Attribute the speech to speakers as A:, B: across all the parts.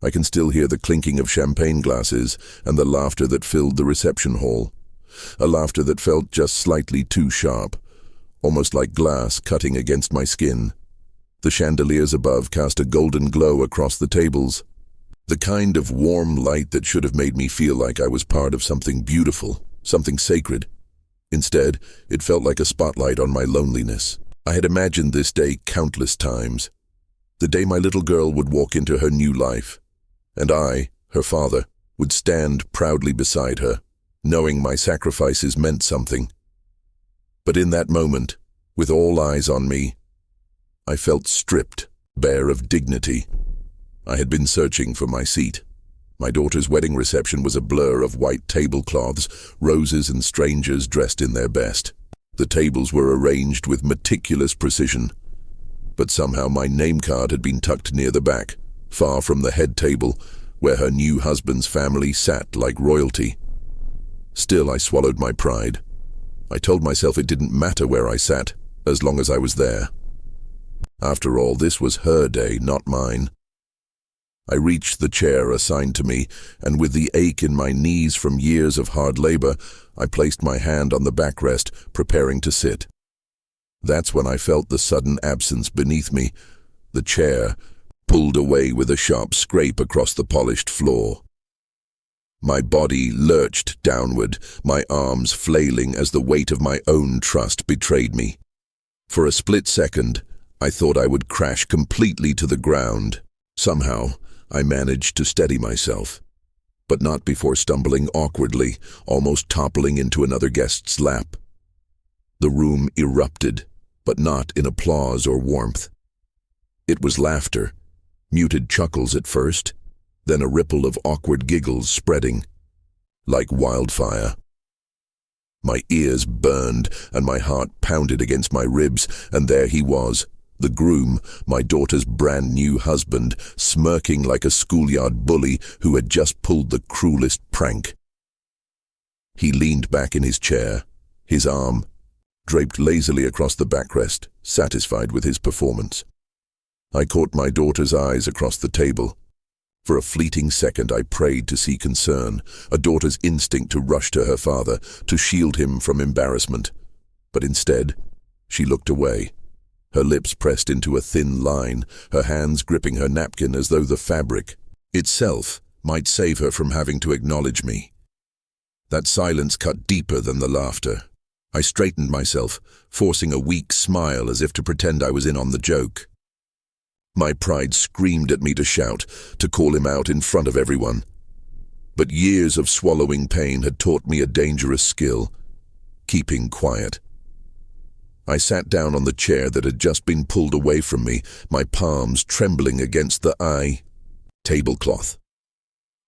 A: I can still hear the clinking of champagne glasses and the laughter that filled the reception hall. A laughter that felt just slightly too sharp, almost like glass cutting against my skin. The chandeliers above cast a golden glow across the tables, the kind of warm light that should have made me feel like I was part of something beautiful, something sacred. Instead, it felt like a spotlight on my loneliness. I had imagined this day countless times. The day my little girl would walk into her new life, and I, her father, would stand proudly beside her, knowing my sacrifices meant something. But in that moment, with all eyes on me, I felt stripped, bare of dignity. I had been searching for my seat. My daughter's wedding reception was a blur of white tablecloths, roses and strangers dressed in their best. The tables were arranged with meticulous precision, but somehow my name card had been tucked near the back, far from the head table, where her new husband's family sat like royalty. Still, I swallowed my pride. I told myself it didn't matter where I sat, as long as I was there. After all, this was her day, not mine. I reached the chair assigned to me, and with the ache in my knees from years of hard labor, I placed my hand on the backrest, preparing to sit. That's when I felt the sudden absence beneath me. The chair pulled away with a sharp scrape across the polished floor. My body lurched downward, my arms flailing as the weight of my own trust betrayed me. For a split second, I thought I would crash completely to the ground. Somehow, I managed to steady myself, but not before stumbling awkwardly, almost toppling into another guest's lap. The room erupted, but not in applause or warmth. It was laughter, muted chuckles at first, then a ripple of awkward giggles spreading like wildfire. My ears burned and my heart pounded against my ribs, and there he was, the groom, my daughter's brand new husband, smirking like a schoolyard bully who had just pulled the cruelest prank. He leaned back in his chair, his arm draped lazily across the backrest, satisfied with his performance. I caught my daughter's eyes across the table. For a fleeting second I prayed to see concern, a daughter's instinct to rush to her father, to shield him from embarrassment. But instead, she looked away, her lips pressed into a thin line, her hands gripping her napkin as though the fabric itself might save her from having to acknowledge me. That silence cut deeper than the laughter. I straightened myself, forcing a weak smile as if to pretend I was in on the joke. My pride screamed at me to shout, to call him out in front of everyone. But years of swallowing pain had taught me a dangerous skill: keeping quiet. I sat down on the chair that had just been pulled away from me, my palms trembling against the tablecloth.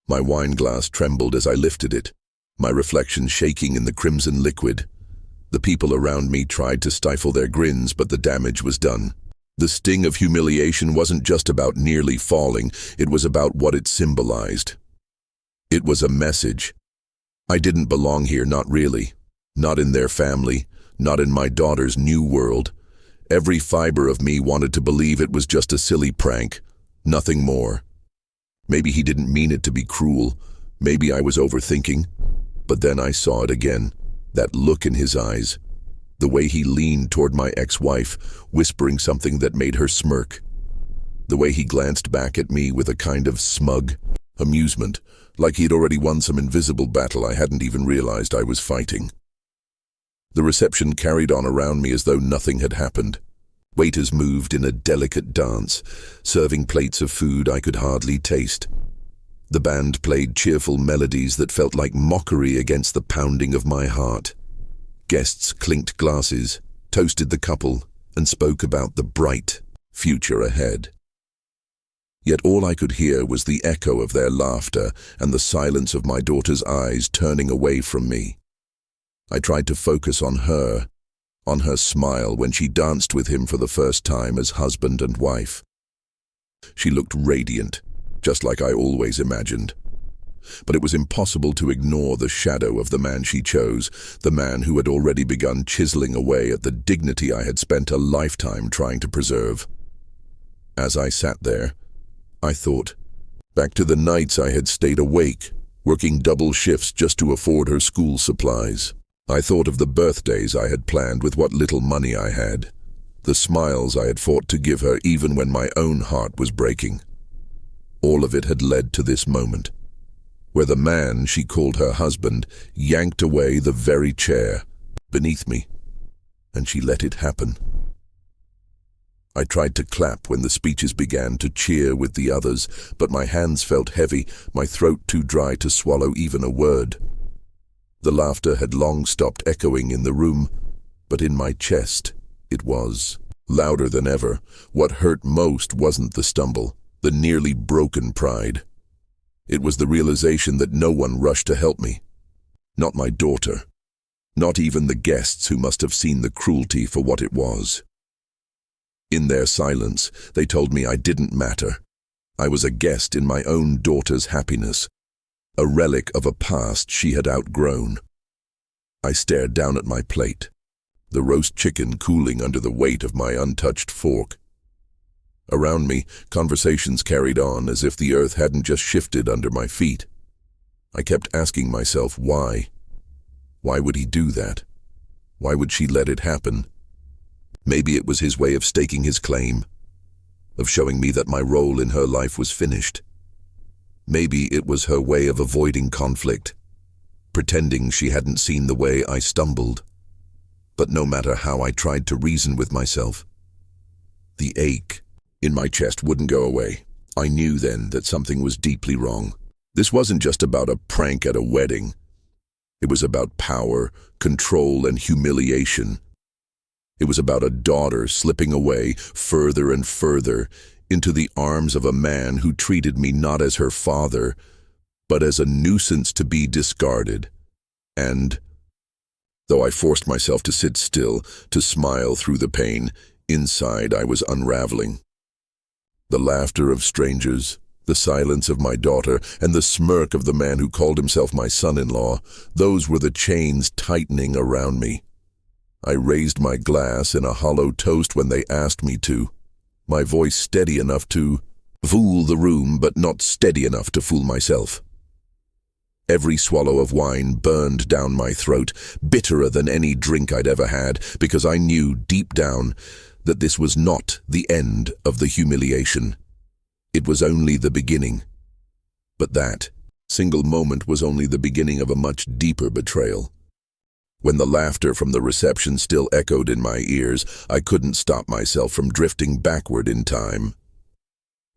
A: My wine glass trembled as I lifted it, my reflection shaking in the crimson liquid. The people around me tried to stifle their grins, but the damage was done. The sting of humiliation wasn't just about nearly falling, it was about what it symbolized. It was a message. I didn't belong here, not really. Not in their family, not in my daughter's new world. Every fiber of me wanted to believe it was just a silly prank, nothing more. Maybe he didn't mean it to be cruel, maybe I was overthinking. But then I saw it again, that look in his eyes, the way he leaned toward my ex-wife, whispering something that made her smirk. The way he glanced back at me with a kind of smug amusement, like he'd already won some invisible battle I hadn't even realized I was fighting. The reception carried on around me as though nothing had happened. Waiters moved in a delicate dance, serving plates of food I could hardly taste. The band played cheerful melodies that felt like mockery against the pounding of my heart. Guests clinked glasses, toasted the couple, and spoke about the bright future ahead. Yet all I could hear was the echo of their laughter and the silence of my daughter's eyes turning away from me. I tried to focus on her smile when she danced with him for the first time as husband and wife. She looked radiant, just like I always imagined. But it was impossible to ignore the shadow of the man she chose, the man who had already begun chiseling away at the dignity I had spent a lifetime trying to preserve. As I sat there, I thought, Back to the nights I had stayed awake, working double shifts just to afford her school supplies. I thought of the birthdays I had planned with what little money I had, the smiles I had fought to give her even when my own heart was breaking. All of it had led to this moment, where the man she called her husband yanked away the very chair beneath me, and she let it happen. I tried to clap when the speeches began, to cheer with the others, but my hands felt heavy, my throat too dry to swallow even a word. The laughter had long stopped echoing in the room, but in my chest it was louder than ever. What hurt most wasn't the stumble, the nearly broken pride. It was the realization that no one rushed to help me. Not my daughter. Not even the guests who must have seen the cruelty for what it was. In their silence, they told me I didn't matter. I was a guest in my own daughter's happiness, a relic of a past she had outgrown. I stared down at my plate, the roast chicken cooling under the weight of my untouched fork. Around me, conversations carried on as if the earth hadn't just shifted under my feet. I kept asking myself why. Why would he do that? Why would she let it happen? Maybe it was his way of staking his claim, of showing me that my role in her life was finished. Maybe it was her way of avoiding conflict, pretending she hadn't seen the way I stumbled. But no matter how I tried to reason with myself, the ache in my chest wouldn't go away. I knew then that something was deeply wrong. This wasn't just about a prank at a wedding. It was about power, control, and humiliation. It was about a daughter slipping away further and further into the arms of a man who treated me not as her father, but as a nuisance to be discarded. And, though I forced myself to sit still, to smile through the pain, inside I was unraveling. The laughter of strangers, the silence of my daughter, and the smirk of the man who called himself my son-in-law, those were the chains tightening around me. I raised my glass in a hollow toast when they asked me to, my voice steady enough to fool the room, but not steady enough to fool myself. Every swallow of wine burned down my throat, bitterer than any drink I'd ever had, because I knew deep down that this was not the end of the humiliation. It was only the beginning. But that single moment was only the beginning of a much deeper betrayal. When the laughter from the reception still echoed in my ears, I couldn't stop myself from drifting backward in time.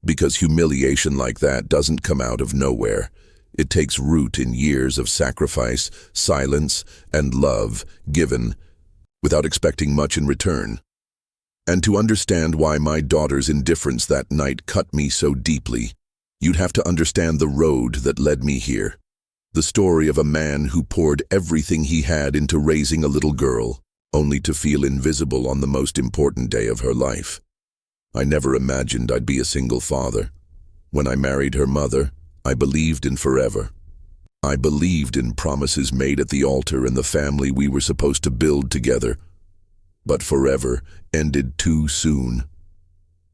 A: Because humiliation like that doesn't come out of nowhere. It takes root in years of sacrifice, silence, and love given without expecting much in return. And to understand why my daughter's indifference that night cut me so deeply, you'd have to understand the road that led me here. The story of a man who poured everything he had into raising a little girl, only to feel invisible on the most important day of her life. I never imagined I'd be a single father. When I married her mother, I believed in forever. I believed in promises made at the altar and the family we were supposed to build together. But forever ended too soon.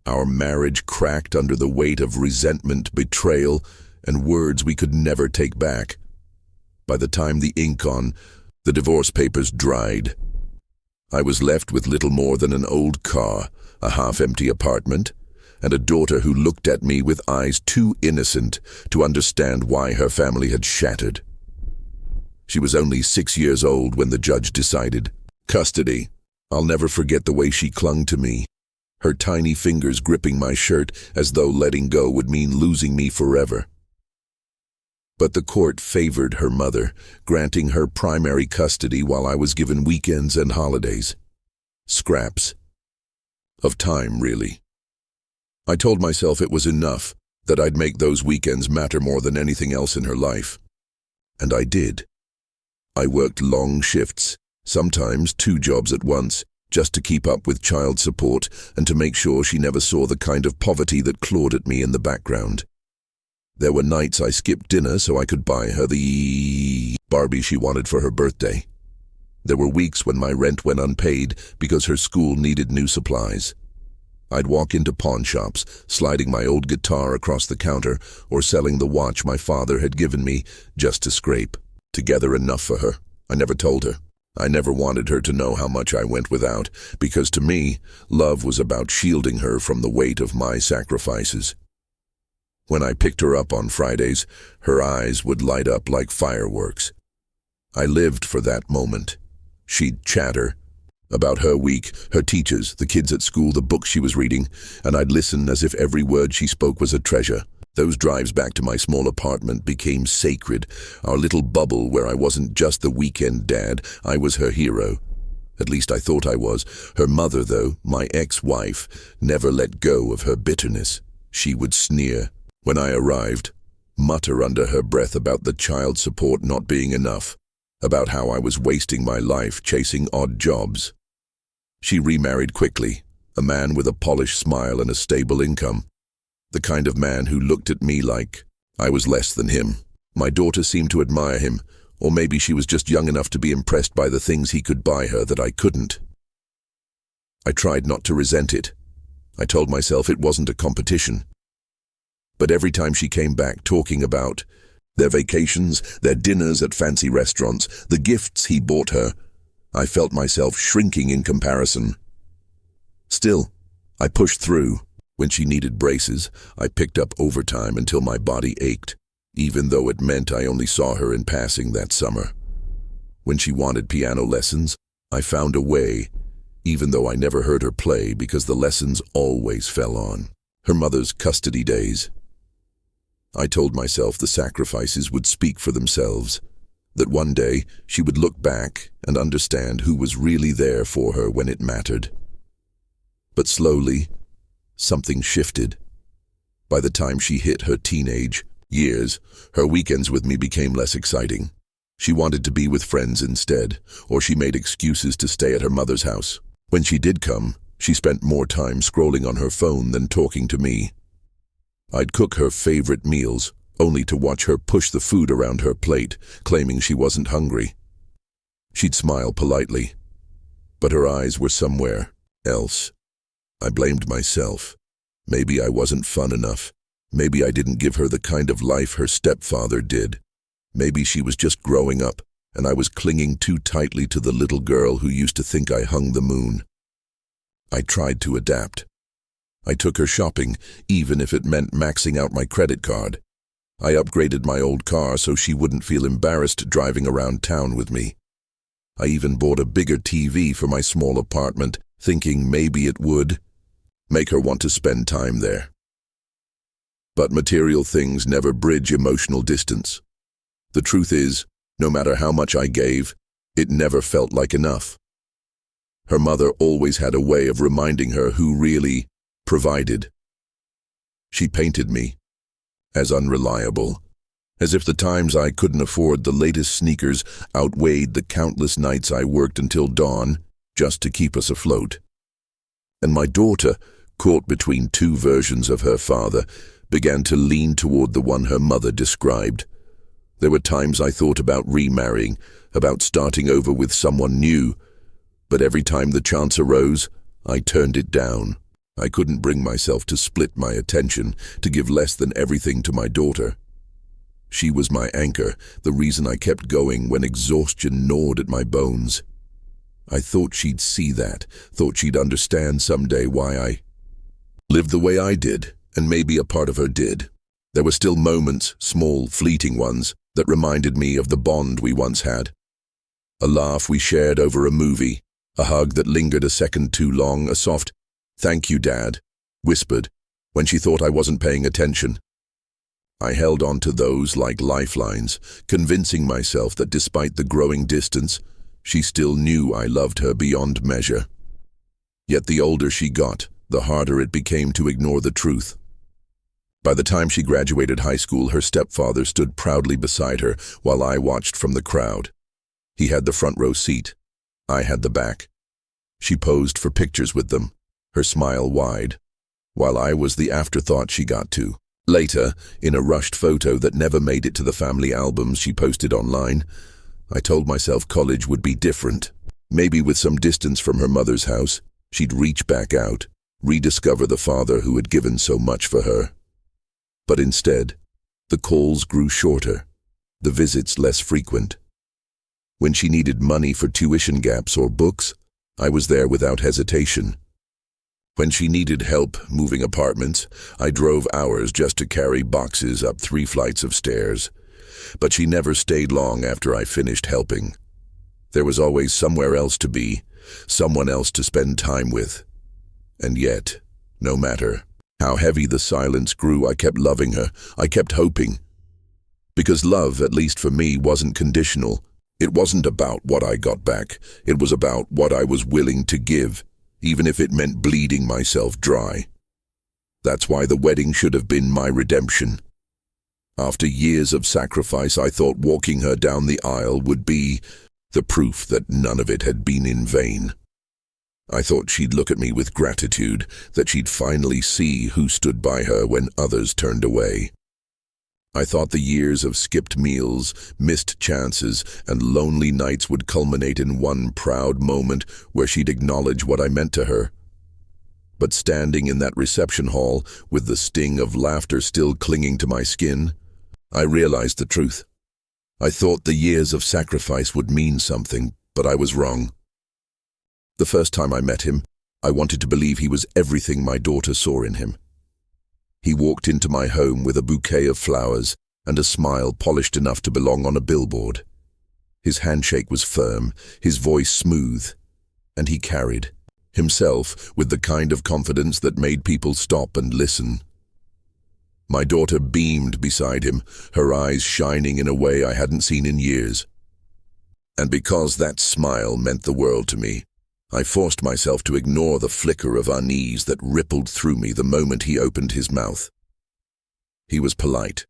A: Our marriage cracked under the weight of resentment, betrayal, and words we could never take back. By the time the ink on the divorce papers dried, I was left with little more than an old car, a half-empty apartment, and a daughter who looked at me with eyes too innocent to understand why her family had shattered. She was only 6 years old when the judge decided custody. I'll never forget the way she clung to me, her tiny fingers gripping my shirt as though letting go would mean losing me forever. But the court favored her mother, granting her primary custody while I was given weekends and holidays. Scraps of time, really. I told myself it was enough, that I'd make those weekends matter more than anything else in her life. And I did. I worked long shifts, sometimes 2 jobs at once, just to keep up with child support and to make sure she never saw the kind of poverty that clawed at me in the background. There were nights I skipped dinner so I could buy her the Barbie she wanted for her birthday. There were weeks when my rent went unpaid because her school needed new supplies. I'd walk into pawn shops, sliding my old guitar across the counter, or selling the watch my father had given me just to scrape together enough for her. I never told her. I never wanted her to know how much I went without, because to me, love was about shielding her from the weight of my sacrifices. When I picked her up on Fridays, her eyes would light up like fireworks. I lived for that moment. She'd chatter about her week, her teachers, the kids at school, the books she was reading, and I'd listen as if every word she spoke was a treasure. Those drives back to my small apartment became sacred, our little bubble where I wasn't just the weekend dad, I was her hero. At least I thought I was. Her mother, though, my ex-wife, never let go of her bitterness. She would sneer when I arrived, mutter under her breath about the child support not being enough, about how I was wasting my life chasing odd jobs. She remarried quickly, a man with a polished smile and a stable income. The kind of man who looked at me like I was less than him. My daughter seemed to admire him, or maybe she was just young enough to be impressed by the things he could buy her that I couldn't. I tried not to resent it. I told myself it wasn't a competition. But every time she came back talking about their vacations, their dinners at fancy restaurants, the gifts he bought her, I felt myself shrinking in comparison. Still, I pushed through. When she needed braces, I picked up overtime until my body ached, even though it meant I only saw her in passing that summer. When she wanted piano lessons, I found a way, even though I never heard her play because the lessons always fell on her mother's custody days. I told myself the sacrifices would speak for themselves, that one day she would look back and understand who was really there for her when it mattered. But slowly, something shifted. By the time she hit her teenage years, her weekends with me became less exciting. She wanted to be with friends instead, or she made excuses to stay at her mother's house. When she did come, she spent more time scrolling on her phone than talking to me. I'd cook her favorite meals, only to watch her push the food around her plate, claiming she wasn't hungry. She'd smile politely, but her eyes were somewhere else. I blamed myself. Maybe I wasn't fun enough. Maybe I didn't give her the kind of life her stepfather did. Maybe she was just growing up, and I was clinging too tightly to the little girl who used to think I hung the moon. I tried to adapt. I took her shopping, even if it meant maxing out my credit card. I upgraded my old car so she wouldn't feel embarrassed driving around town with me. I even bought a bigger TV for my small apartment, thinking maybe it would make her want to spend time there. But material things never bridge emotional distance. The truth is, no matter how much I gave, it never felt like enough. Her mother always had a way of reminding her who really provided. She painted me as unreliable, as if the times I couldn't afford the latest sneakers outweighed the countless nights I worked until dawn just to keep us afloat. And my daughter, caught between two versions of her father, began to lean toward the one her mother described. There were times I thought about remarrying, about starting over with someone new, but every time the chance arose, I turned it down. I couldn't bring myself to split my attention, to give less than everything to my daughter. She was my anchor, the reason I kept going when exhaustion gnawed at my bones. I thought she'd see that, thought she'd understand someday why I lived the way I did, and maybe a part of her did. There were still moments, small, fleeting ones, that reminded me of the bond we once had. A laugh we shared over a movie, a hug that lingered a second too long, a soft, "Thank you, Dad," whispered, when she thought I wasn't paying attention. I held on to those like lifelines, convincing myself that despite the growing distance, she still knew I loved her beyond measure. Yet the older she got, the harder it became to ignore the truth. By the time she graduated high school, her stepfather stood proudly beside her while I watched from the crowd. He had the front row seat. I had the back. She posed for pictures with them, her smile wide, while I was the afterthought she got to. Later, in a rushed photo that never made it to the family albums she posted online, I told myself college would be different. Maybe with some distance from her mother's house, she'd reach back out, rediscover the father who had given so much for her. But instead, the calls grew shorter, the visits less frequent. When she needed money for tuition gaps or books, I was there without hesitation. When she needed help moving apartments, I drove hours just to carry boxes up 3 flights of stairs. But she never stayed long after I finished helping. There was always somewhere else to be, someone else to spend time with. And yet, no matter how heavy the silence grew, I kept loving her. I kept hoping. Because love, at least for me, wasn't conditional. It wasn't about what I got back. It was about what I was willing to give, even if it meant bleeding myself dry. That's why the wedding should have been my redemption. After years of sacrifice, I thought walking her down the aisle would be the proof that none of it had been in vain. I thought she'd look at me with gratitude, that she'd finally see who stood by her when others turned away. I thought the years of skipped meals, missed chances, and lonely nights would culminate in one proud moment where she'd acknowledge what I meant to her. But standing in that reception hall, with the sting of laughter still clinging to my skin, I realized the truth. I thought the years of sacrifice would mean something, but I was wrong. The first time I met him, I wanted to believe he was everything my daughter saw in him. He walked into my home with a bouquet of flowers and a smile polished enough to belong on a billboard. His handshake was firm, his voice smooth, and he carried himself with the kind of confidence that made people stop and listen. My daughter beamed beside him, her eyes shining in a way I hadn't seen in years. And because that smile meant the world to me, I forced myself to ignore the flicker of unease that rippled through me the moment he opened his mouth. He was polite.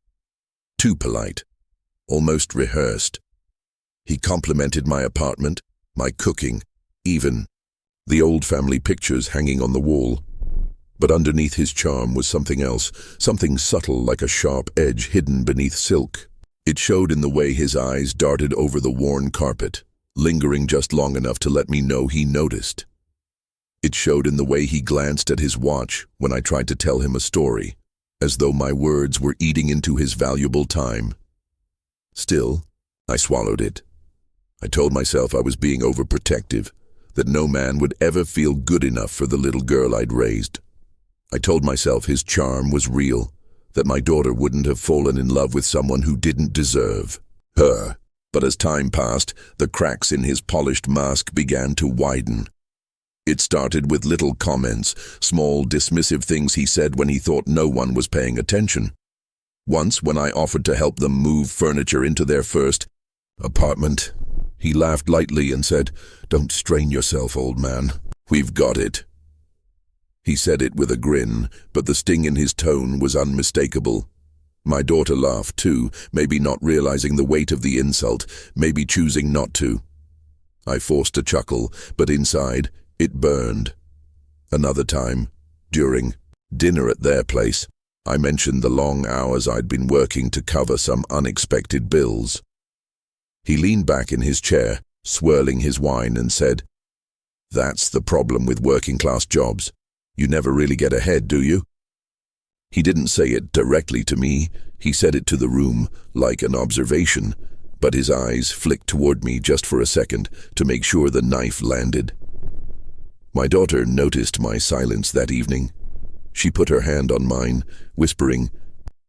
A: Too polite. Almost rehearsed. He complimented my apartment, my cooking, even the old family pictures hanging on the wall. But underneath his charm was something else, something subtle like a sharp edge hidden beneath silk. It showed in the way his eyes darted over the worn carpet, lingering just long enough to let me know he noticed. It showed in the way he glanced at his watch when I tried to tell him a story, as though my words were eating into his valuable time. Still, I swallowed it. I told myself I was being overprotective, that no man would ever feel good enough for the little girl I'd raised. I told myself his charm was real, that my daughter wouldn't have fallen in love with someone who didn't deserve her. But as time passed, the cracks in his polished mask began to widen. It started with little comments, small dismissive things he said when he thought no one was paying attention. Once, when I offered to help them move furniture into their first apartment, he laughed lightly and said, "Don't strain yourself, old man. We've got it." He said it with a grin, but the sting in his tone was unmistakable. My daughter laughed too, maybe not realizing the weight of the insult, maybe choosing not to. I forced a chuckle, but inside, it burned. Another time, during dinner at their place, I mentioned the long hours I'd been working to cover some unexpected bills. He leaned back in his chair, swirling his wine, and said, "That's the problem with working-class jobs. You never really get ahead, do you?" He didn't say it directly to me, he said it to the room, like an observation, but his eyes flicked toward me just for a second to make sure the knife landed. My daughter noticed my silence that evening. She put her hand on mine, whispering,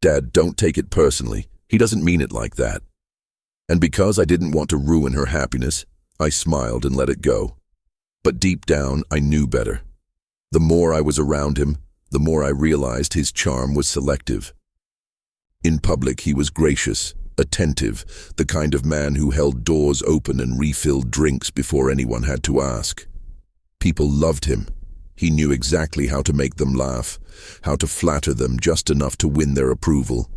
A: "Dad, don't take it personally. He doesn't mean it like that." And because I didn't want to ruin her happiness, I smiled and let it go. But deep down, I knew better. The more I was around him, the more I realized his charm was selective. In public, he was gracious, attentive, the kind of man who held doors open and refilled drinks before anyone had to ask. People loved him. He knew exactly how to make them laugh, how to flatter them just enough to win their approval.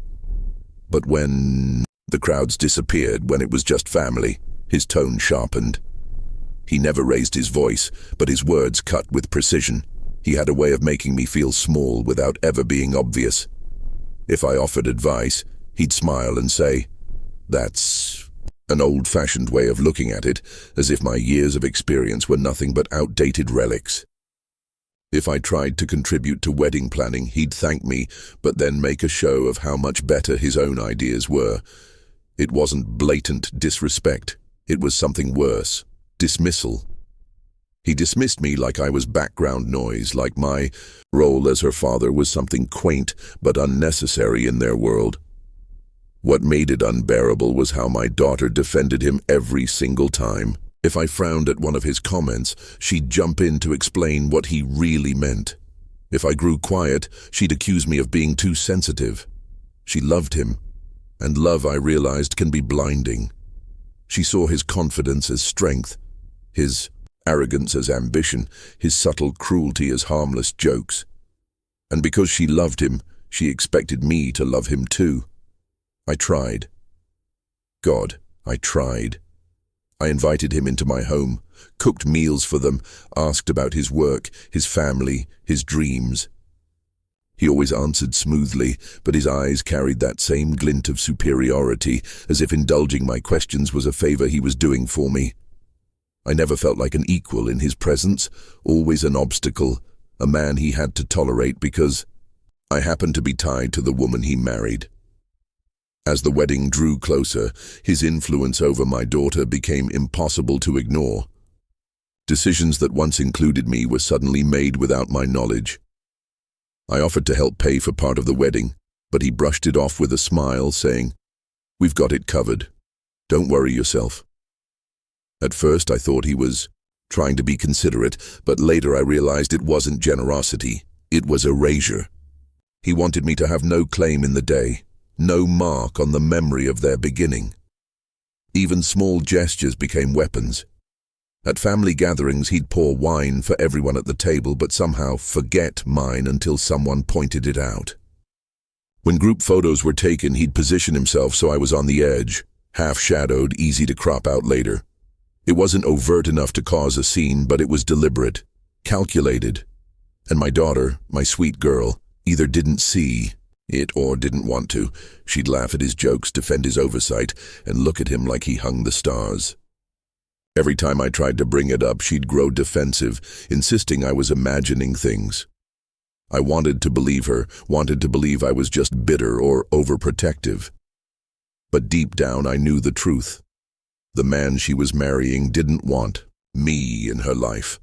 A: But when the crowds disappeared, when it was just family, his tone sharpened. He never raised his voice, but his words cut with precision. He had a way of making me feel small without ever being obvious. If I offered advice, he'd smile and say, "That's an old-fashioned way of looking at it," as if my years of experience were nothing but outdated relics. If I tried to contribute to wedding planning, he'd thank me, but then make a show of how much better his own ideas were. It wasn't blatant disrespect. It was something worse. Dismissal. He dismissed me like I was background noise, like my role as her father was something quaint but unnecessary in their world. What made it unbearable was how my daughter defended him every single time. If I frowned at one of his comments, she'd jump in to explain what he really meant. If I grew quiet, she'd accuse me of being too sensitive. She loved him, and love, I realized, can be blinding. She saw his confidence as strength, his arrogance as ambition, his subtle cruelty as harmless jokes. And because she loved him, she expected me to love him too. I tried. God, I tried. I invited him into my home, cooked meals for them, asked about his work, his family, his dreams. He always answered smoothly, but his eyes carried that same glint of superiority, as if indulging my questions was a favor he was doing for me. I never felt like an equal in his presence, always an obstacle, a man he had to tolerate because I happened to be tied to the woman he married. As the wedding drew closer, his influence over my daughter became impossible to ignore. Decisions that once included me were suddenly made without my knowledge. I offered to help pay for part of the wedding, but he brushed it off with a smile, saying, "We've got it covered. Don't worry yourself." At first I thought he was trying to be considerate, but later I realized it wasn't generosity, it was erasure. He wanted me to have no claim in the day, no mark on the memory of their beginning. Even small gestures became weapons. At family gatherings, he'd pour wine for everyone at the table, but somehow forget mine until someone pointed it out. When group photos were taken, he'd position himself so I was on the edge, half-shadowed, easy to crop out later. It wasn't overt enough to cause a scene, but it was deliberate, calculated. And my daughter, my sweet girl, either didn't see it or didn't want to. She'd laugh at his jokes, defend his oversight, and look at him like he hung the stars. Every time I tried to bring it up, she'd grow defensive, insisting I was imagining things. I wanted to believe her, wanted to believe I was just bitter or overprotective. But deep down I knew the truth. The man she was marrying didn't want me in her life.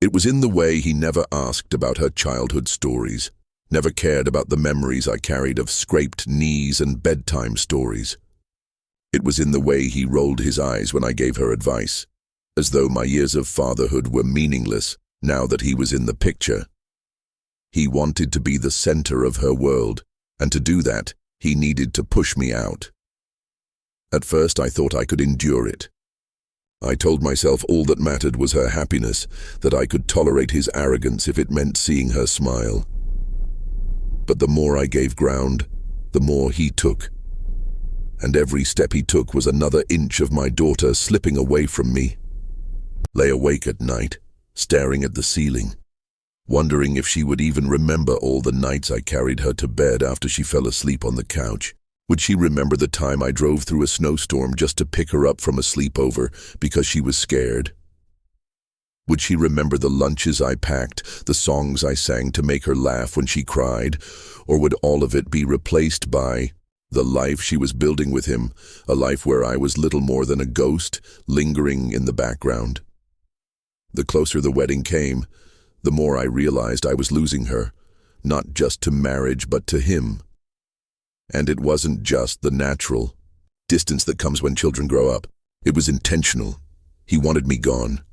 A: It was in the way he never asked about her childhood stories, never cared about the memories I carried of scraped knees and bedtime stories. It was in the way he rolled his eyes when I gave her advice, as though my years of fatherhood were meaningless now that he was in the picture. He wanted to be the center of her world, and to do that, he needed to push me out. At first I thought I could endure it. I told myself all that mattered was her happiness, that I could tolerate his arrogance if it meant seeing her smile. But the more I gave ground, the more he took. And every step he took was another inch of my daughter slipping away from me. Lay awake at night, staring at the ceiling, wondering if she would even remember all the nights I carried her to bed after she fell asleep on the couch. Would she remember the time I drove through a snowstorm just to pick her up from a sleepover because she was scared? Would she remember the lunches I packed, the songs I sang to make her laugh when she cried? Or would all of it be replaced by the life she was building with him, a life where I was little more than a ghost, lingering in the background? The closer the wedding came, the more I realized I was losing her, not just to marriage but to him. And it wasn't just the natural distance that comes when children grow up. It was intentional. He wanted me gone.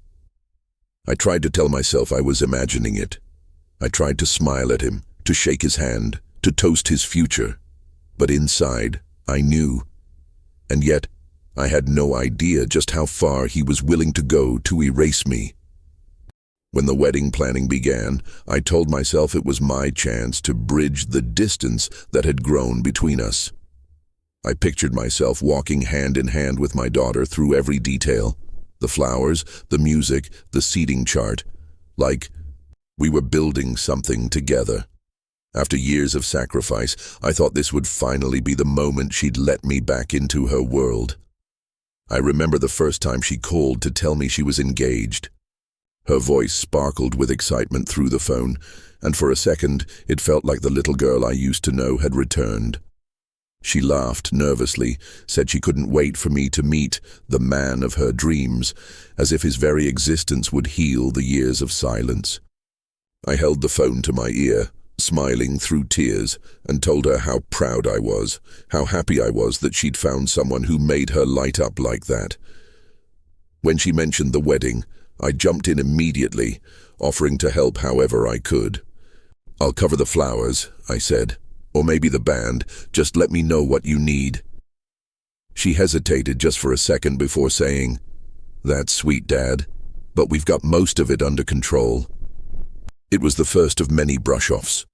A: I tried to tell myself I was imagining it. I tried to smile at him, to shake his hand, to toast his future. But inside, I knew. And yet, I had no idea just how far he was willing to go to erase me. When the wedding planning began, I told myself it was my chance to bridge the distance that had grown between us. I pictured myself walking hand in hand with my daughter through every detail, the flowers, the music, the seating chart, like we were building something together. After years of sacrifice, I thought this would finally be the moment she'd let me back into her world. I remember the first time she called to tell me she was engaged. Her voice sparkled with excitement through the phone, and for a second it felt like the little girl I used to know had returned. She laughed nervously, said she couldn't wait for me to meet the man of her dreams, as if his very existence would heal the years of silence. I held the phone to my ear, smiling through tears, and told her how proud I was, how happy I was that she'd found someone who made her light up like that. When she mentioned the wedding, I jumped in immediately, offering to help however I could. "I'll cover the flowers," I said. "Or maybe the band. Just let me know what you need." She hesitated just for a second before saying, "That's sweet, Dad, but we've got most of it under control." It was the first of many brush-offs.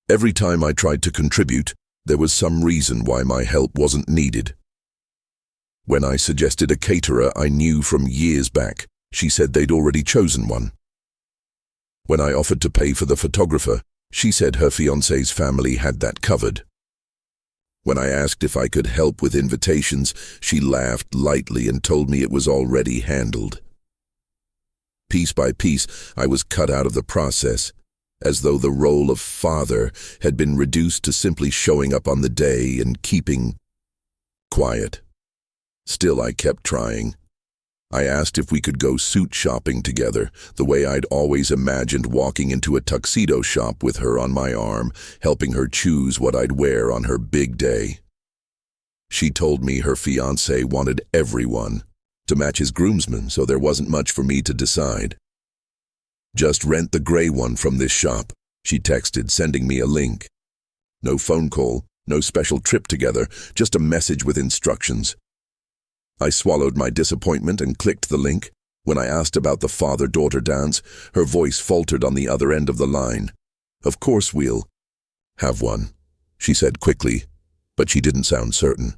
A: Every time I tried to contribute, there was some reason why my help wasn't needed. When I suggested a caterer I knew from years back, she said they'd already chosen one. When I offered to pay for the photographer, she said her fiancé's family had that covered. When I asked if I could help with invitations, she laughed lightly and told me it was already handled. Piece by piece, I was cut out of the process, as though the role of father had been reduced to simply showing up on the day and keeping quiet. Still, I kept trying. I asked if we could go suit shopping together, the way I'd always imagined walking into a tuxedo shop with her on my arm, helping her choose what I'd wear on her big day. She told me her fiancé wanted everyone to match his groomsmen, so there wasn't much for me to decide. "Just rent the gray one from this shop," she texted, sending me a link. No phone call, no special trip together, just a message with instructions. I swallowed my disappointment and clicked the link. When I asked about the father-daughter dance, her voice faltered on the other end of the line. "Of course we'll have one," she said quickly, but she didn't sound certain.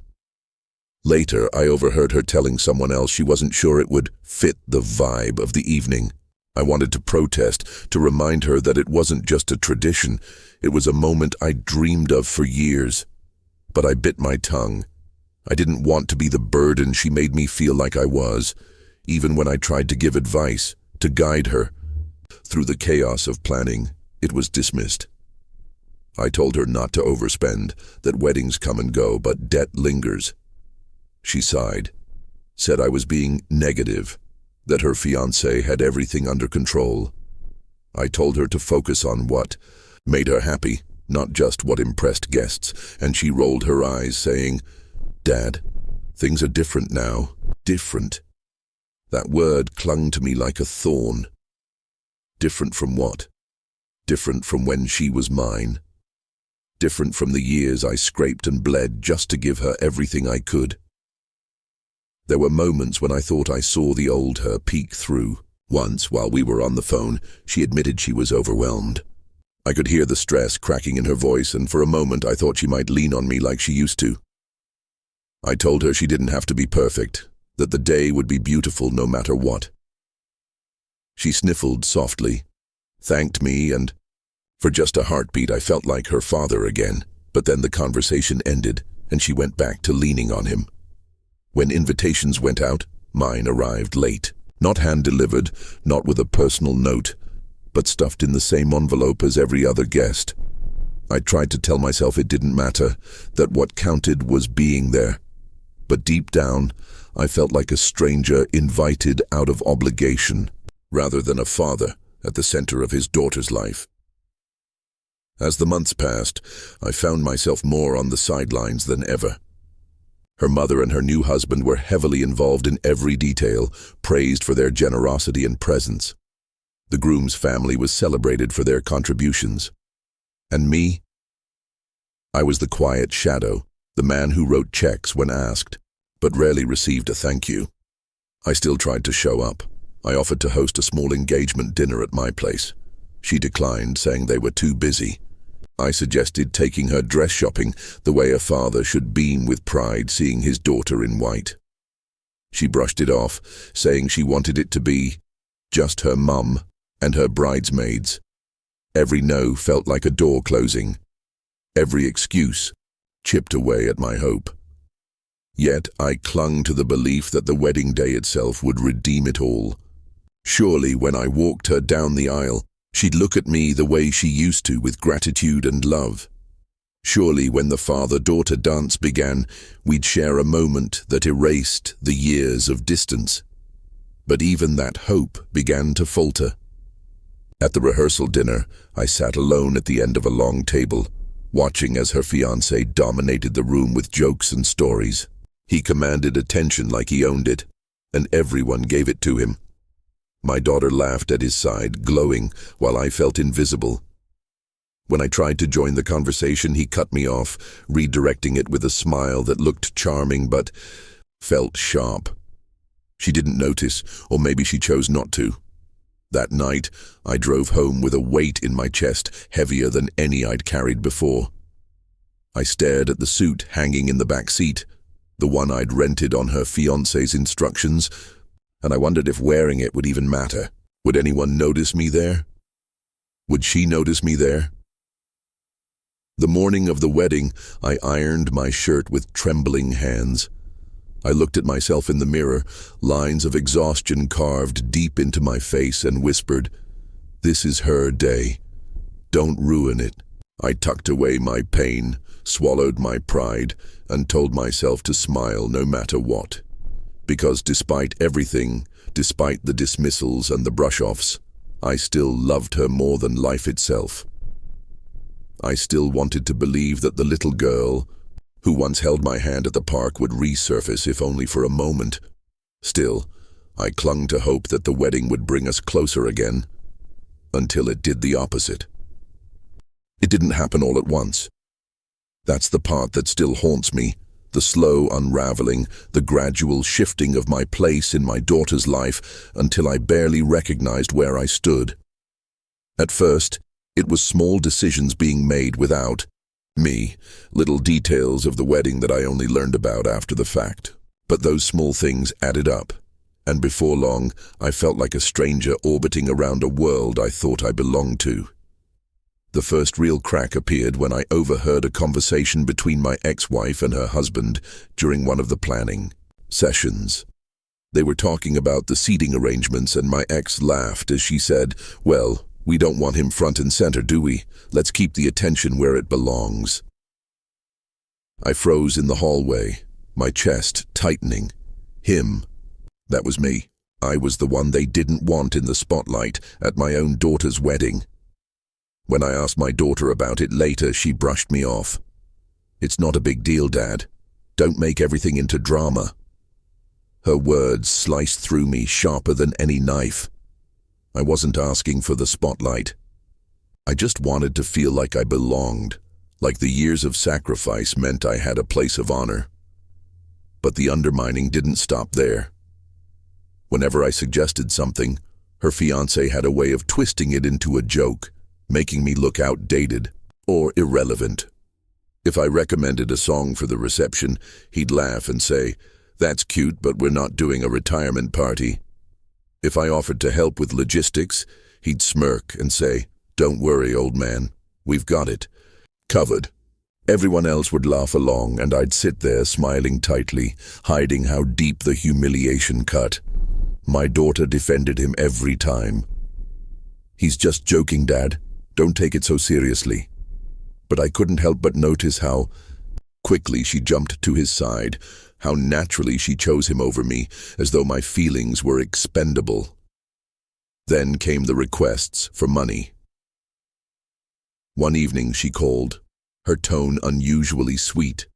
A: Later, I overheard her telling someone else she wasn't sure it would fit the vibe of the evening. I wanted to protest, to remind her that it wasn't just a tradition, it was a moment I'd dreamed of for years. But I bit my tongue. I didn't want to be the burden she made me feel like I was, even when I tried to give advice, to guide her. Through the chaos of planning, it was dismissed. I told her not to overspend, that weddings come and go, but debt lingers. She sighed, said I was being negative, that her fiancé had everything under control. I told her to focus on what made her happy, not just what impressed guests, and she rolled her eyes, saying, "Dad, things are different now. Different." That word clung to me like a thorn. Different from what? Different from when she was mine. Different from the years I scraped and bled just to give her everything I could. There were moments when I thought I saw the old her peek through. Once, while we were on the phone, she admitted she was overwhelmed. I could hear the stress cracking in her voice, and for a moment I thought she might lean on me like she used to. I told her she didn't have to be perfect, that the day would be beautiful no matter what. She sniffled softly, thanked me, and for just a heartbeat I felt like her father again. But then the conversation ended, and she went back to leaning on him. When invitations went out, mine arrived late. Not hand-delivered, not with a personal note, but stuffed in the same envelope as every other guest. I tried to tell myself it didn't matter, that what counted was being there. But deep down, I felt like a stranger invited out of obligation, rather than a father at the center of his daughter's life. As the months passed, I found myself more on the sidelines than ever. Her mother and her new husband were heavily involved in every detail, praised for their generosity and presence. The groom's family was celebrated for their contributions. And me? I was the quiet shadow, the man who wrote checks when asked, but rarely received a thank you. I still tried to show up. I offered to host a small engagement dinner at my place. She declined, saying they were too busy. I suggested taking her dress shopping, the way a father should beam with pride seeing his daughter in white. She brushed it off, saying she wanted it to be just her mum and her bridesmaids. Every no felt like a door closing. Every excuse chipped away at my hope. Yet I clung to the belief that the wedding day itself would redeem it all. Surely when I walked her down the aisle, she'd look at me the way she used to, with gratitude and love. Surely when the father-daughter dance began, we'd share a moment that erased the years of distance. But even that hope began to falter. At the rehearsal dinner, I sat alone at the end of a long table, watching as her fiancé dominated the room with jokes and stories. He commanded attention like he owned it, and everyone gave it to him. My daughter laughed at his side, glowing, while I felt invisible. When I tried to join the conversation, he cut me off, redirecting it with a smile that looked charming but felt sharp. She didn't notice, or maybe she chose not to. That night, I drove home with a weight in my chest heavier than any I'd carried before. I stared at the suit hanging in the back seat, the one I'd rented on her fiancé's instructions, and I wondered if wearing it would even matter. Would anyone notice me there? Would she notice me there? The morning of the wedding, I ironed my shirt with trembling hands. I looked at myself in the mirror, lines of exhaustion carved deep into my face, and whispered, "This is her day. Don't ruin it." I tucked away my pain, swallowed my pride, and told myself to smile no matter what. Because despite everything, despite the dismissals and the brush-offs, I still loved her more than life itself. I still wanted to believe that the little girl who once held my hand at the park would resurface, if only for a moment. Still, I clung to hope that the wedding would bring us closer again, until it did the opposite. It didn't happen all at once. That's the part that still haunts me, the slow unraveling, the gradual shifting of my place in my daughter's life until I barely recognized where I stood. At first, it was small decisions being made without me, little details of the wedding that I only learned about after the fact. But those small things added up, and before long, I felt like a stranger orbiting around a world I thought I belonged to. The first real crack appeared when I overheard a conversation between my ex-wife and her husband during one of the planning sessions. They were talking about the seating arrangements, and my ex laughed as she said, "Well, we don't want him front and center, do we? Let's keep the attention where it belongs." I froze in the hallway, my chest tightening. Him. That was me. I was the one they didn't want in the spotlight at my own daughter's wedding. When I asked my daughter about it later, she brushed me off. "It's not a big deal, Dad. Don't make everything into drama." Her words sliced through me sharper than any knife. I wasn't asking for the spotlight. I just wanted to feel like I belonged, like the years of sacrifice meant I had a place of honor. But the undermining didn't stop there. Whenever I suggested something, her fiancé had a way of twisting it into a joke, making me look outdated or irrelevant. If I recommended a song for the reception, he'd laugh and say, "That's cute, but we're not doing a retirement party." If I offered to help with logistics, he'd smirk and say, "Don't worry, old man, we've got it covered." Everyone else would laugh along, and I'd sit there smiling tightly, hiding how deep the humiliation cut. My daughter defended him every time. "He's just joking, Dad. Don't take it so seriously." But I couldn't help but notice how quickly she jumped to his side, how naturally she chose him over me, as though my feelings were expendable. Then came the requests for money. One evening she called, her tone unusually sweet,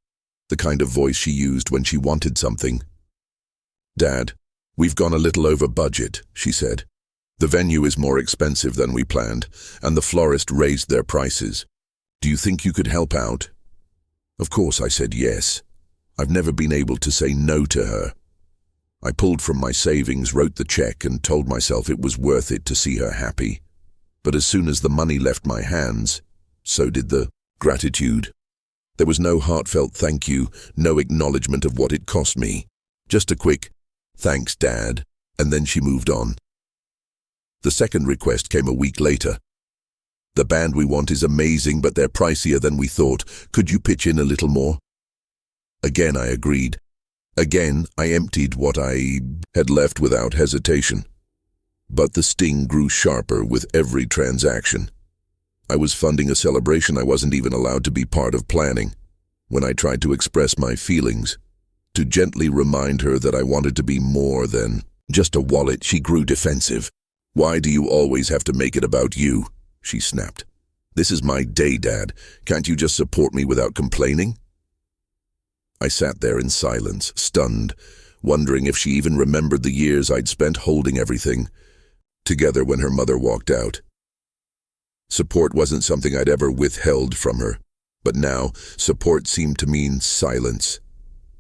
A: the kind of voice she used when she wanted something. "Dad, we've gone a little over budget," she said. "The venue is more expensive than we planned, and the florist raised their prices. Do you think you could help out?" Of course I said yes. I've never been able to say no to her. I pulled from my savings, wrote the check, and told myself it was worth it to see her happy. But as soon as the money left my hands, so did the gratitude. There was no heartfelt thank you, no acknowledgement of what it cost me. Just a quick, "Thanks, Dad," and then she moved on. The second request came a week later. "The band we want is amazing, but they're pricier than we thought. Could you pitch in a little more?" Again I agreed. Again I emptied what I had left without hesitation. But the sting grew sharper with every transaction. I was funding a celebration I wasn't even allowed to be part of planning. When I tried to express my feelings, to gently remind her that I wanted to be more than just a wallet, she grew defensive. "Why do you always have to make it about you?" she snapped. "This is my day, Dad. Can't you just support me without complaining?" I sat there in silence, stunned, wondering if she even remembered the years I'd spent holding everything together when her mother walked out. Support wasn't something I'd ever withheld from her, but now support seemed to mean silence.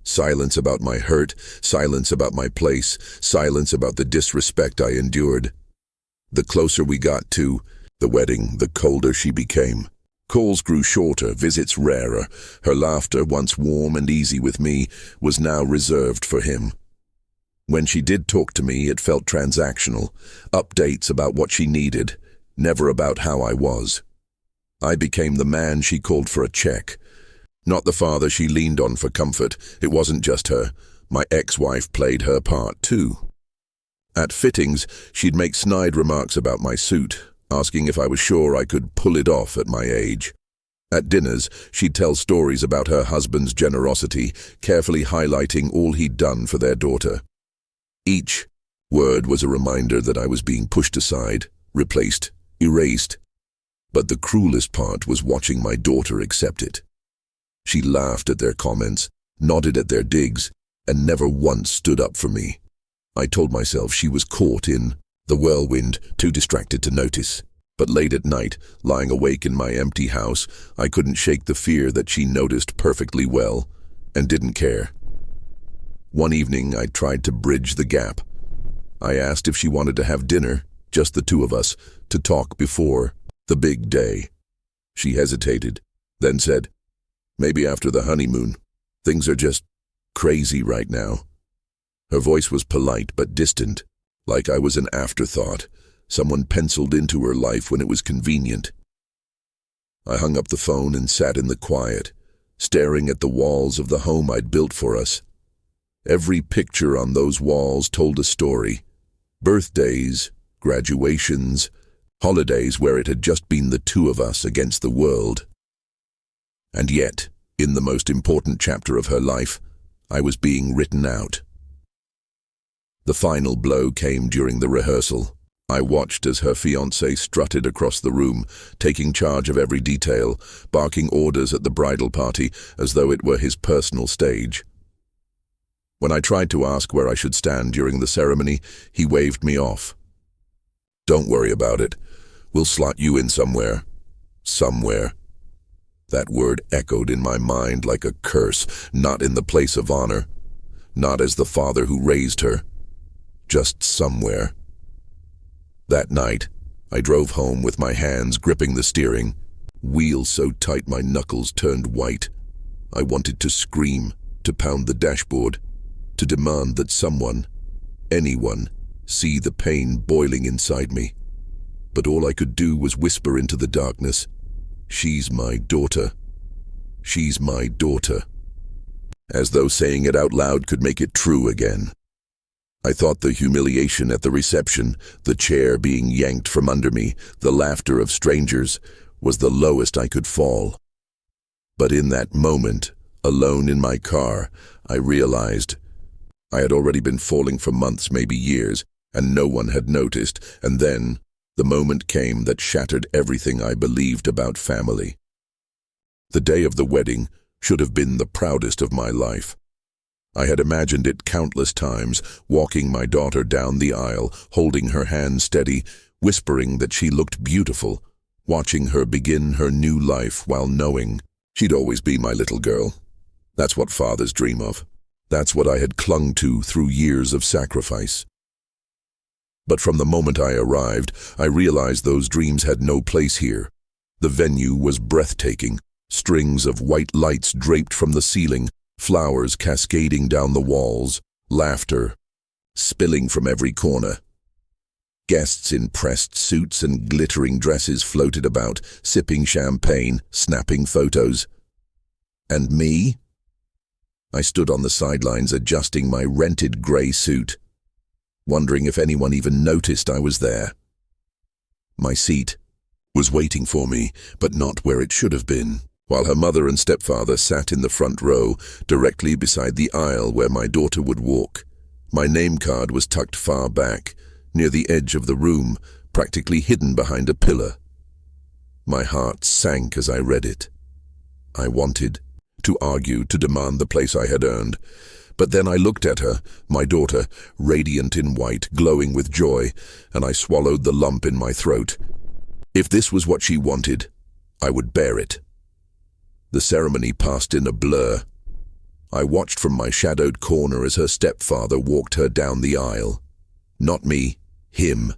A: Silence about my hurt, silence about my place, silence about the disrespect I endured. The closer we got to the wedding, the colder she became. Calls grew shorter, visits rarer. Her laughter, once warm and easy with me, was now reserved for him. When she did talk to me, it felt transactional, updates about what she needed, never about how I was. I became the man she called for a check, not the father she leaned on for comfort. It wasn't just her. My ex-wife played her part too. At fittings, she'd make snide remarks about my suit, asking if I was sure I could pull it off at my age. At dinners, she'd tell stories about her husband's generosity, carefully highlighting all he'd done for their daughter. Each word was a reminder that I was being pushed aside, replaced, erased. But the cruelest part was watching my daughter accept it. She laughed at their comments, nodded at their digs, and never once stood up for me. I told myself she was caught in the whirlwind, too distracted to notice. But late at night, lying awake in my empty house, I couldn't shake the fear that she noticed perfectly well and didn't care. One evening, I tried to bridge the gap. I asked if she wanted to have dinner, just the two of us, to talk before the big day. She hesitated, then said, "Maybe after the honeymoon. Things are just crazy right now." Her voice was polite but distant, like I was an afterthought, someone penciled into her life when it was convenient. I hung up the phone and sat in the quiet, staring at the walls of the home I'd built for us. Every picture on those walls told a story. Birthdays, graduations, holidays where it had just been the two of us against the world. And yet, in the most important chapter of her life, I was being written out. The final blow came during the rehearsal. I watched as her fiancé strutted across the room, taking charge of every detail, barking orders at the bridal party as though it were his personal stage. When I tried to ask where I should stand during the ceremony, he waved me off. "Don't worry about it. We'll slot you in somewhere." Somewhere. That word echoed in my mind like a curse, not in the place of honor, not as the father who raised her, just somewhere. That night, I drove home with my hands gripping the steering, wheel so tight my knuckles turned white. I wanted to scream, to pound the dashboard, to demand that someone, anyone, see the pain boiling inside me. But all I could do was whisper into the darkness, "She's my daughter. She's my daughter." As though saying it out loud could make it true again. I thought the humiliation at the reception, the chair being yanked from under me, the laughter of strangers, was the lowest I could fall. But in that moment, alone in my car, I realized I had already been falling for months, maybe years, and no one had noticed, and then the moment came that shattered everything I believed about family. The day of the wedding should have been the proudest of my life. I had imagined it countless times, walking my daughter down the aisle, holding her hand steady, whispering that she looked beautiful, watching her begin her new life while knowing she'd always be my little girl. That's what fathers dream of. That's what I had clung to through years of sacrifice. But from the moment I arrived, I realized those dreams had no place here. The venue was breathtaking, strings of white lights draped from the ceiling, flowers cascading down the walls, laughter spilling from every corner. Guests in pressed suits and glittering dresses floated about, sipping champagne, snapping photos. And me? I stood on the sidelines adjusting my rented grey suit. wondering if anyone even noticed I was there. My seat was waiting for me, but not where it should have been, while her mother and stepfather sat in the front row, directly beside the aisle where my daughter would walk. My name card was tucked far back, near the edge of the room, practically hidden behind a pillar. My heart sank as I read it. I wanted to argue, to demand the place I had earned, but then I looked at her, my daughter, radiant in white, glowing with joy, and I swallowed the lump in my throat. If this was what she wanted, I would bear it. The ceremony passed in a blur. I watched from my shadowed corner as her stepfather walked her down the aisle. Not me, him.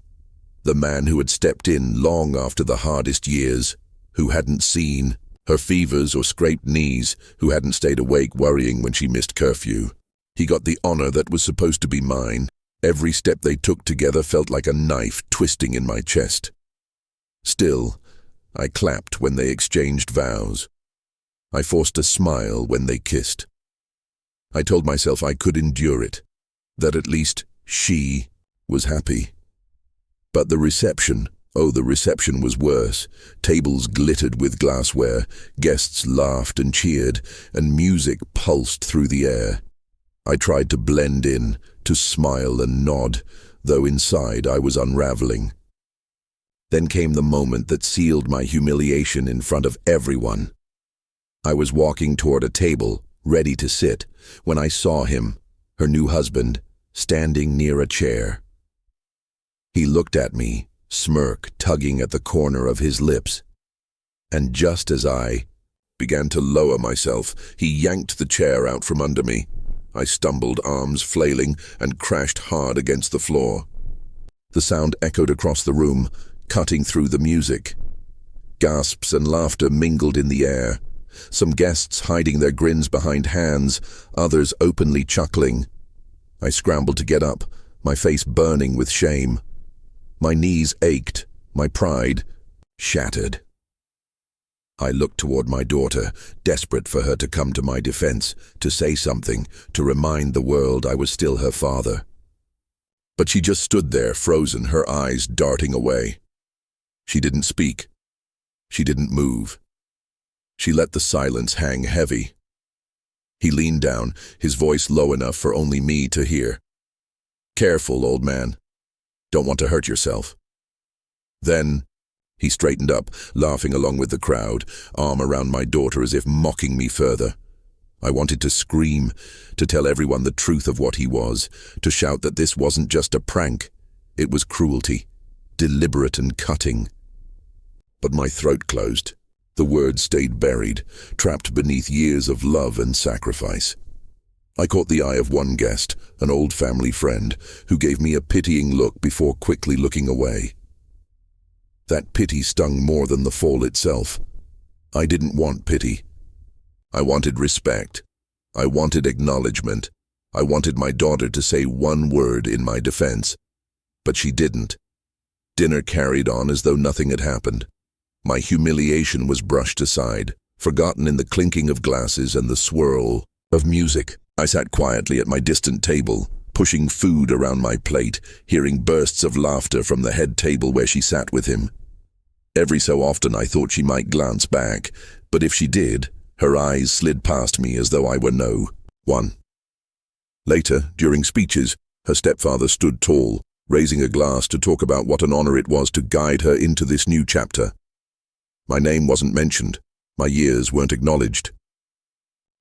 A: The man who had stepped in long after the hardest years, who hadn't seen her fevers or scraped knees, who hadn't stayed awake worrying when she missed curfew. He got the honor that was supposed to be mine. Every step they took together felt like a knife twisting in my chest. Still, I clapped when they exchanged vows. I forced a smile when they kissed. I told myself I could endure it, that at least she was happy. But the reception was worse. Tables glittered with glassware, guests laughed and cheered, and music pulsed through the air. I tried to blend in, to smile and nod, though inside I was unraveling. Then came the moment that sealed my humiliation in front of everyone. I was walking toward a table, ready to sit, when I saw him, her new husband, standing near a chair. He looked at me, smirk tugging at the corner of his lips. And just as I began to lower myself, he yanked the chair out from under me. I stumbled, arms flailing, and crashed hard against the floor. The sound echoed across the room, cutting through the music. Gasps and laughter mingled in the air. Some guests hiding their grins behind hands, others openly chuckling. I scrambled to get up, my face burning with shame. My knees ached, my pride shattered. I looked toward my daughter, desperate for her to come to my defense, to say something, to remind the world I was still her father. But she just stood there, frozen, her eyes darting away. She didn't speak. She didn't move. She let the silence hang heavy. He leaned down, his voice low enough for only me to hear. "Careful, old man. Don't want to hurt yourself." Then he straightened up, laughing along with the crowd, arm around my daughter as if mocking me further. I wanted to scream, to tell everyone the truth of what he was, to shout that this wasn't just a prank. It was cruelty, deliberate and cutting. But my throat closed. The words stayed buried, trapped beneath years of love and sacrifice. I caught the eye of one guest, an old family friend, who gave me a pitying look before quickly looking away. That pity stung more than the fall itself. I didn't want pity. I wanted respect. I wanted acknowledgement. I wanted my daughter to say one word in my defense. But she didn't. Dinner carried on as though nothing had happened. My humiliation was brushed aside, forgotten in the clinking of glasses and the swirl of music. I sat quietly at my distant table, pushing food around my plate, hearing bursts of laughter from the head table where she sat with him. Every so often I thought she might glance back, but if she did, her eyes slid past me as though I were no one. Later, during speeches, her stepfather stood tall, raising a glass to talk about what an honor it was to guide her into this new chapter. My name wasn't mentioned. My years weren't acknowledged.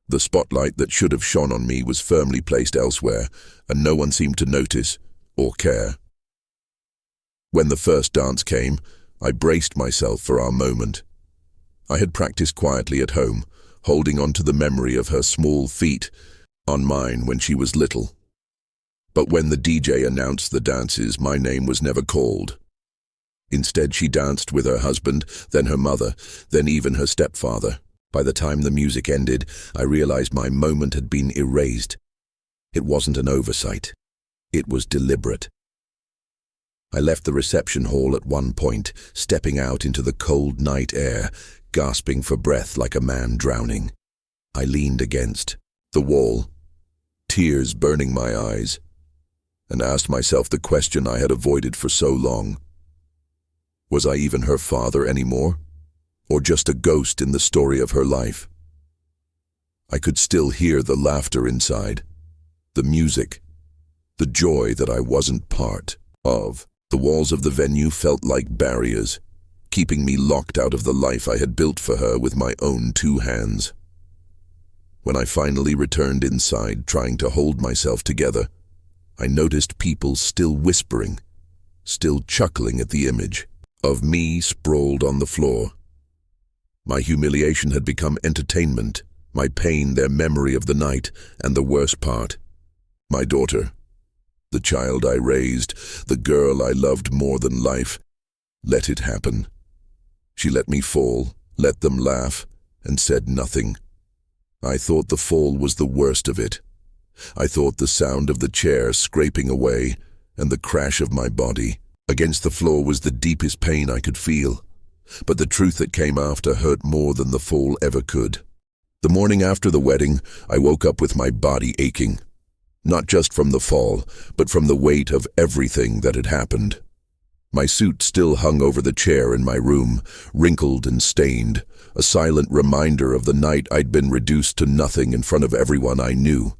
A: The spotlight that should have shone on me was firmly placed elsewhere, and no one seemed to notice or care. When the first dance came, I braced myself for our moment. I had practiced quietly at home, holding on to the memory of her small feet on mine when she was little. But when the DJ announced the dances, my name was never called. Instead, she danced with her husband, then her mother, then even her stepfather. By the time the music ended, I realized my moment had been erased. It wasn't an oversight. It was deliberate. I left the reception hall at one point, stepping out into the cold night air, gasping for breath like a man drowning. I leaned against the wall, tears burning my eyes. and asked myself the question I had avoided for so long. Was I even her father anymore, or just a ghost in the story of her life? I could still hear the laughter inside, the music, the joy that I wasn't part of. The walls of the venue felt like barriers, keeping me locked out of the life I had built for her with my own 2 hands. When I finally returned inside, trying to hold myself together, I noticed people still whispering, still chuckling at the image of me sprawled on the floor. My humiliation had become entertainment, my pain their memory of the night, and the worst part, my daughter, the child I raised, the girl I loved more than life, let it happen. She let me fall, let them laugh, and said nothing. I thought the fall was the worst of it. I thought the sound of the chair scraping away and the crash of my body against the floor was the deepest pain I could feel. But the truth that came after hurt more than the fall ever could. The morning after the wedding, I woke up with my body aching. Not just from the fall, but from the weight of everything that had happened. My suit still hung over the chair in my room, wrinkled and stained, a silent reminder of the night I'd been reduced to nothing in front of everyone I knew.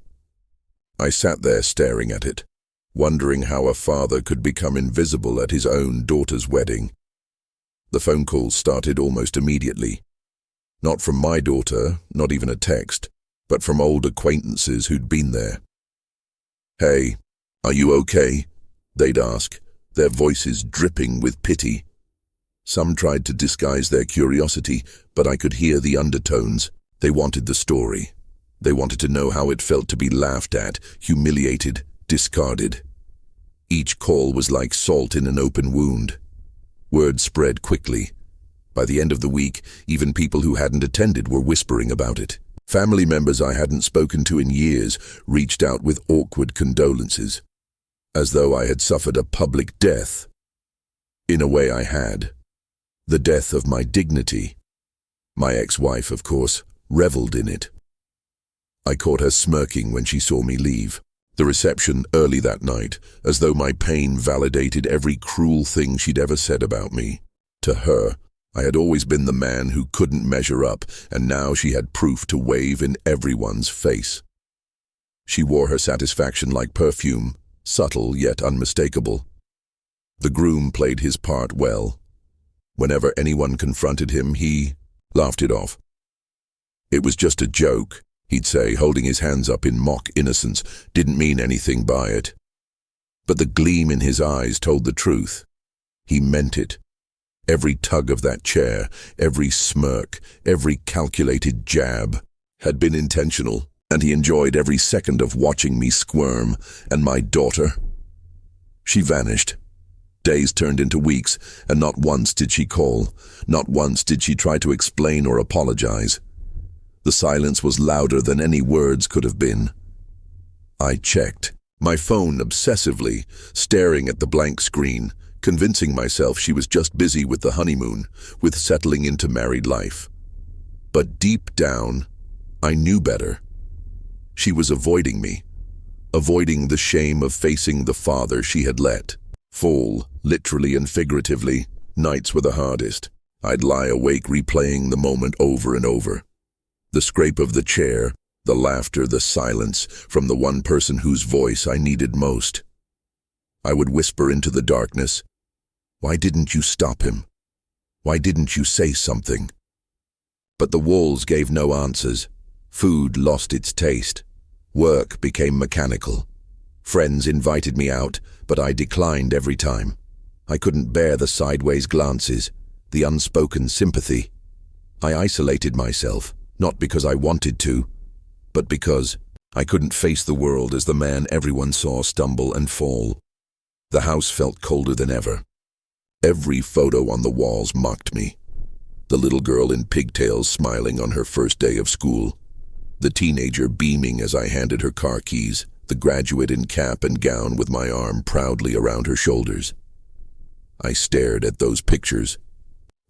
A: I sat there staring at it, wondering how a father could become invisible at his own daughter's wedding. The phone calls started almost immediately. Not from my daughter, not even a text, but from old acquaintances who'd been there. "Hey, are you okay?" they'd ask, their voices dripping with pity. Some tried to disguise their curiosity, but I could hear the undertones. They wanted the story. They wanted to know how it felt to be laughed at, humiliated, discarded. Each call was like salt in an open wound. Word spread quickly. By the end of the week, even people who hadn't attended were whispering about it. Family members I hadn't spoken to in years reached out with awkward condolences, as though I had suffered a public death. In a way I had. The death of my dignity. My ex-wife, of course, reveled in it. I caught her smirking when she saw me leave. The reception early that night, as though my pain validated every cruel thing she'd ever said about me. To her, I had always been the man who couldn't measure up, and now she had proof to wave in everyone's face. She wore her satisfaction like perfume, subtle yet unmistakable. The groom played his part well. Whenever anyone confronted him, he laughed it off. "It was just a joke," he'd say, holding his hands up in mock innocence, "didn't mean anything by it." But the gleam in his eyes told the truth. He meant it. Every tug of that chair, every smirk, every calculated jab had been intentional, and he enjoyed every second of watching me squirm. And my daughter? She vanished. Days turned into weeks, and not once did she call. Not once did she try to explain or apologize. The silence was louder than any words could have been. I checked my phone obsessively, staring at the blank screen, convincing myself she was just busy with the honeymoon, with settling into married life. But deep down, I knew better. She was avoiding me, avoiding the shame of facing the father she had let fall, literally and figuratively. Nights were the hardest. I'd lie awake replaying the moment over and over. The scrape of the chair, the laughter, the silence from the one person whose voice I needed most. I would whisper into the darkness, "Why didn't you stop him? Why didn't you say something?" But the walls gave no answers. Food lost its taste. Work became mechanical. Friends invited me out, but I declined every time. I couldn't bear the sideways glances, the unspoken sympathy. I isolated myself, not because I wanted to, but because I couldn't face the world as the man everyone saw stumble and fall. The house felt colder than ever. Every photo on the walls mocked me. The little girl in pigtails smiling on her first day of school. The teenager beaming as I handed her car keys. The graduate in cap and gown with my arm proudly around her shoulders. I stared at those pictures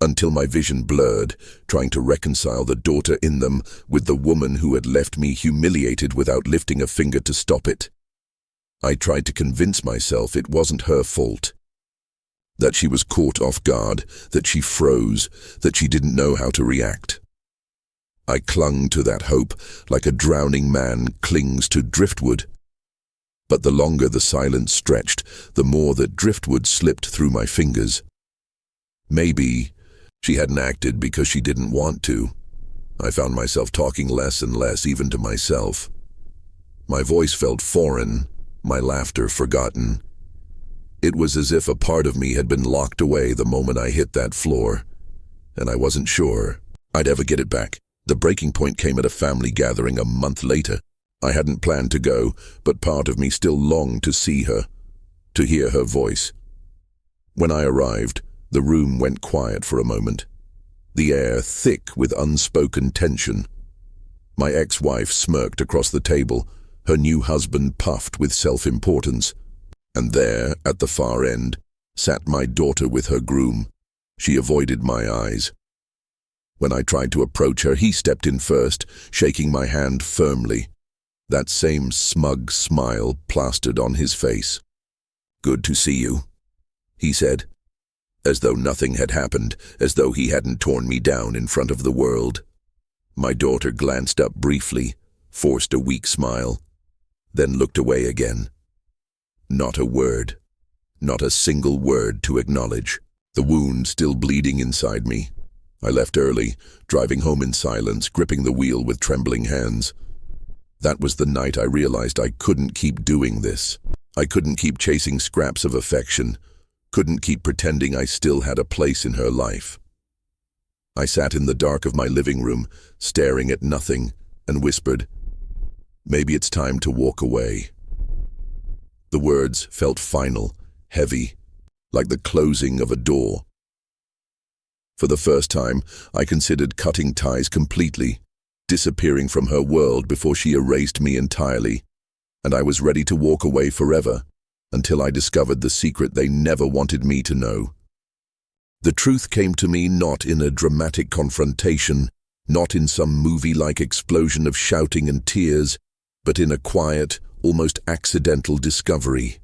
A: until my vision blurred, trying to reconcile the daughter in them with the woman who had left me humiliated without lifting a finger to stop it. I tried to convince myself it wasn't her fault. That she was caught off guard, that she froze, that she didn't know how to react. I clung to that hope like a drowning man clings to driftwood. But the longer the silence stretched, the more that driftwood slipped through my fingers. Maybe she hadn't acted because she didn't want to. I found myself talking less and less, even to myself. My voice felt foreign, my laughter forgotten. It was as if a part of me had been locked away the moment I hit that floor, and I wasn't sure I'd ever get it back. The breaking point came at a family gathering a month later. I hadn't planned to go, but part of me still longed to see her, to hear her voice. When I arrived, the room went quiet for a moment, the air thick with unspoken tension. My ex-wife smirked across the table, her new husband puffed with self-importance. And there, at the far end, sat my daughter with her groom. She avoided my eyes. When I tried to approach her, he stepped in first, shaking my hand firmly. That same smug smile plastered on his face. "Good to see you," he said, as though nothing had happened, as though he hadn't torn me down in front of the world. My daughter glanced up briefly, forced a weak smile, then looked away again. Not a word, not a single word to acknowledge. The wound still bleeding inside me. I left early, driving home in silence, gripping the wheel with trembling hands. That was the night I realized I couldn't keep doing this. I couldn't keep chasing scraps of affection, couldn't keep pretending I still had a place in her life. I sat in the dark of my living room, staring at nothing, and whispered, "Maybe it's time to walk away." The words felt final, heavy, like the closing of a door. For the first time, I considered cutting ties completely, disappearing from her world before she erased me entirely, and I was ready to walk away forever, until I discovered the secret they never wanted me to know. The truth came to me not in a dramatic confrontation, not in some movie-like explosion of shouting and tears, but in a quiet, almost accidental discovery.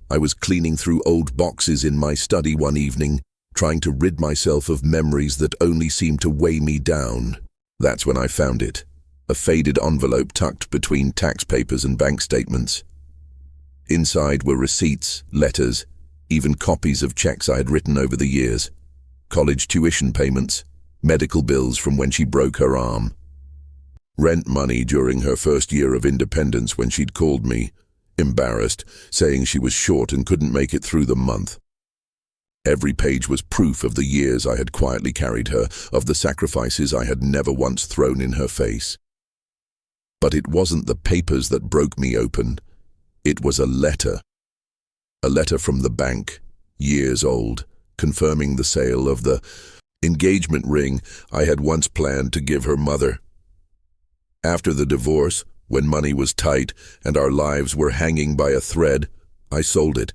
A: I was cleaning through old boxes in my study one evening, trying to rid myself of memories that only seemed to weigh me down. That's when I found it, a faded envelope tucked between tax papers and bank statements. Inside were receipts, letters, even copies of checks I had written over the years, college tuition payments, medical bills from when she broke her arm, rent money during her first year of independence when she'd called me, embarrassed, saying she was short and couldn't make it through the month. Every page was proof of the years I had quietly carried her, of the sacrifices I had never once thrown in her face. But it wasn't the papers that broke me open. It was a letter. A letter from the bank, years old, confirming the sale of the engagement ring I had once planned to give her mother. After the divorce, when money was tight and our lives were hanging by a thread, I sold it.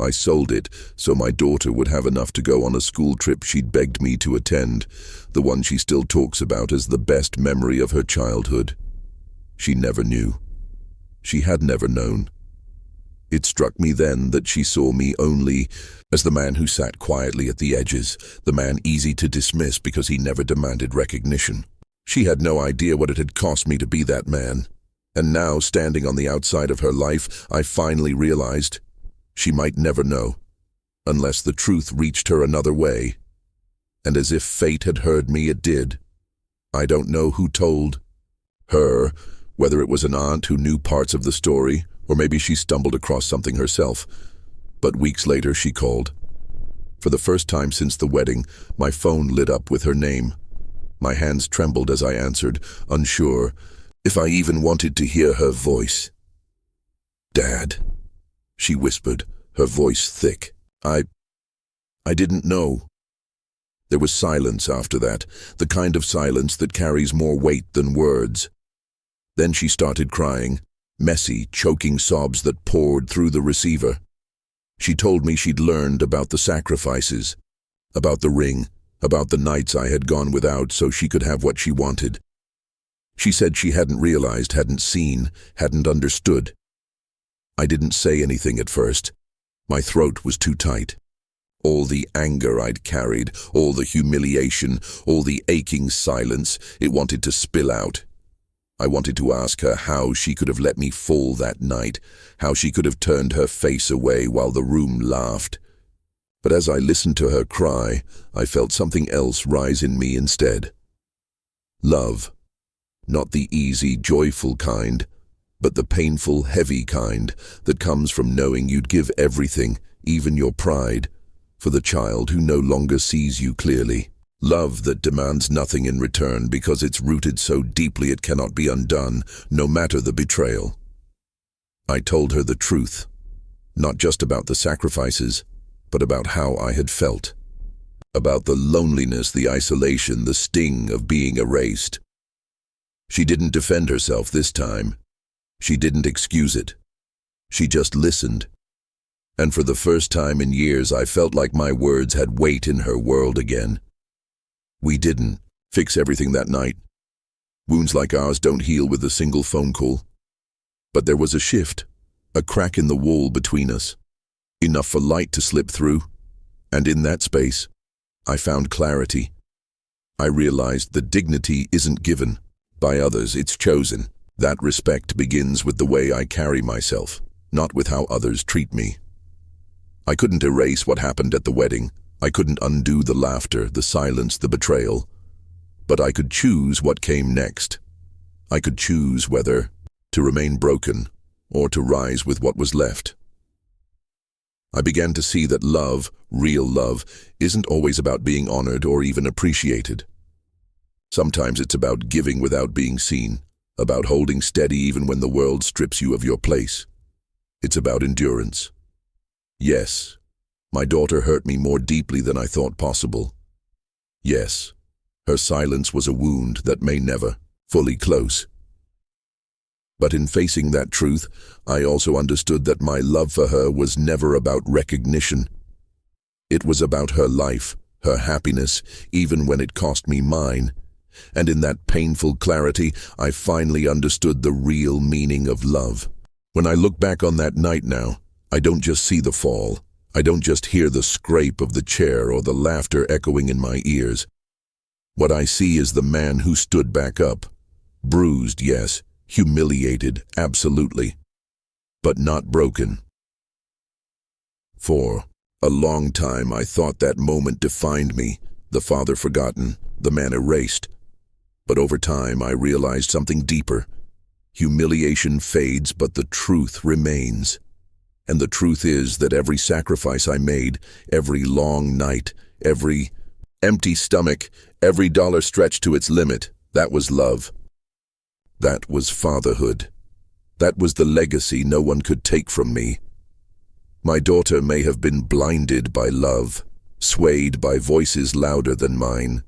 A: I sold it so my daughter would have enough to go on a school trip she'd begged me to attend, the one she still talks about as the best memory of her childhood. She never knew. She had never known. It struck me then that she saw me only as the man who sat quietly at the edges, the man easy to dismiss because he never demanded recognition. She had no idea what it had cost me to be that man. And now, standing on the outside of her life, I finally realized she might never know, unless the truth reached her another way. And as if fate had heard me, it did. I don't know who told her, whether it was an aunt who knew parts of the story, or maybe she stumbled across something herself. But weeks later, she called. For the first time since the wedding, my phone lit up with her name. My hands trembled as I answered, unsure if I even wanted to hear her voice. "Dad," she whispered, her voice thick. I didn't know." There was silence after that, the kind of silence that carries more weight than words. Then she started crying, messy, choking sobs that poured through the receiver. She told me she'd learned about the sacrifices, about the ring, about the nights I had gone without so she could have what she wanted. She said she hadn't realized, hadn't seen, hadn't understood. I didn't say anything at first. My throat was too tight. All the anger I'd carried, all the humiliation, all the aching silence, it wanted to spill out. I wanted to ask her how she could have let me fall that night, how she could have turned her face away while the room laughed. But as I listened to her cry, I felt something else rise in me instead. Love. Not the easy, joyful kind, but the painful, heavy kind that comes from knowing you'd give everything, even your pride, for the child who no longer sees you clearly. Love that demands nothing in return because it's rooted so deeply it cannot be undone, no matter the betrayal. I told her the truth, not just about the sacrifices, but about how I had felt. About the loneliness, the isolation, the sting of being erased. She didn't defend herself this time. She didn't excuse it. She just listened. And for the first time in years, I felt like my words had weight in her world again. We didn't fix everything that night. Wounds like ours don't heal with a single phone call. But there was a shift, a crack in the wall between us, enough for light to slip through. And in that space, I found clarity. I realized that dignity isn't given by others, it's chosen. That respect begins with the way I carry myself, not with how others treat me. I couldn't erase what happened at the wedding. I couldn't undo the laughter, the silence, the betrayal. But I could choose what came next. I could choose whether to remain broken or to rise with what was left. I began to see that love, real love, isn't always about being honored or even appreciated. Sometimes it's about giving without being seen, about holding steady even when the world strips you of your place. It's about endurance. Yes, my daughter hurt me more deeply than I thought possible. Yes, her silence was a wound that may never fully close. But in facing that truth, I also understood that my love for her was never about recognition. It was about her life, her happiness, even when it cost me mine. And in that painful clarity, I finally understood the real meaning of love. When I look back on that night now, I don't just see the fall. I don't just hear the scrape of the chair or the laughter echoing in my ears. What I see is the man who stood back up. Bruised, yes. Humiliated, absolutely. But not broken. For a long time I thought that moment defined me, the father forgotten, the man erased. But over time I realized something deeper. Humiliation fades, but the truth remains. And the truth is that every sacrifice I made, every long night, every empty stomach, every dollar stretched to its limit, that was love. That was fatherhood. That was the legacy no one could take from me. My daughter may have been blinded by love, swayed by voices louder than mine.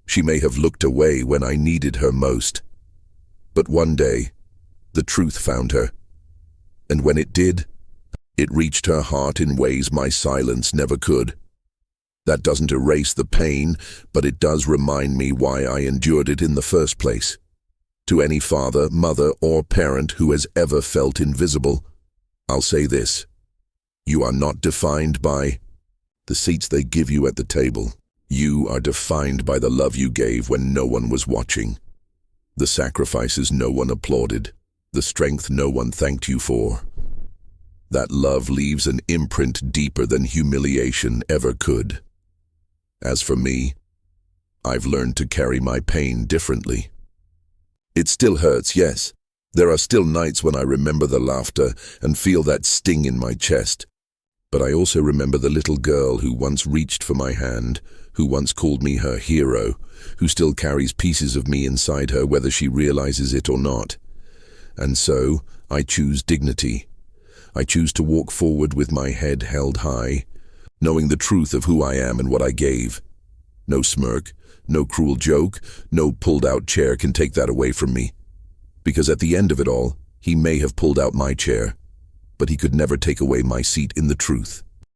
A: She may have looked away when I needed her most. But one day, the truth found her. And when it did, it reached her heart in ways my silence never could. That doesn't erase the pain, but it does remind me why I endured it in the first place. To any father, mother, or parent who has ever felt invisible, I'll say this. You are not defined by the seats they give you at the table. You are defined by the love you gave when no one was watching. The sacrifices no one applauded. The strength no one thanked you for. That love leaves an imprint deeper than humiliation ever could. As for me, I've learned to carry my pain differently. It still hurts, yes. There are still nights when I remember the laughter and feel that sting in my chest. But I also remember the little girl who once reached for my hand, who once called me her hero, who still carries pieces of me inside her whether she realizes it or not. And so, I choose dignity. I choose to walk forward with my head held high, knowing the truth of who I am and what I gave. No smirk, no cruel joke, no pulled-out chair can take that away from me. Because at the end of it all, he may have pulled out my chair, but he could never take away my seat in the truth.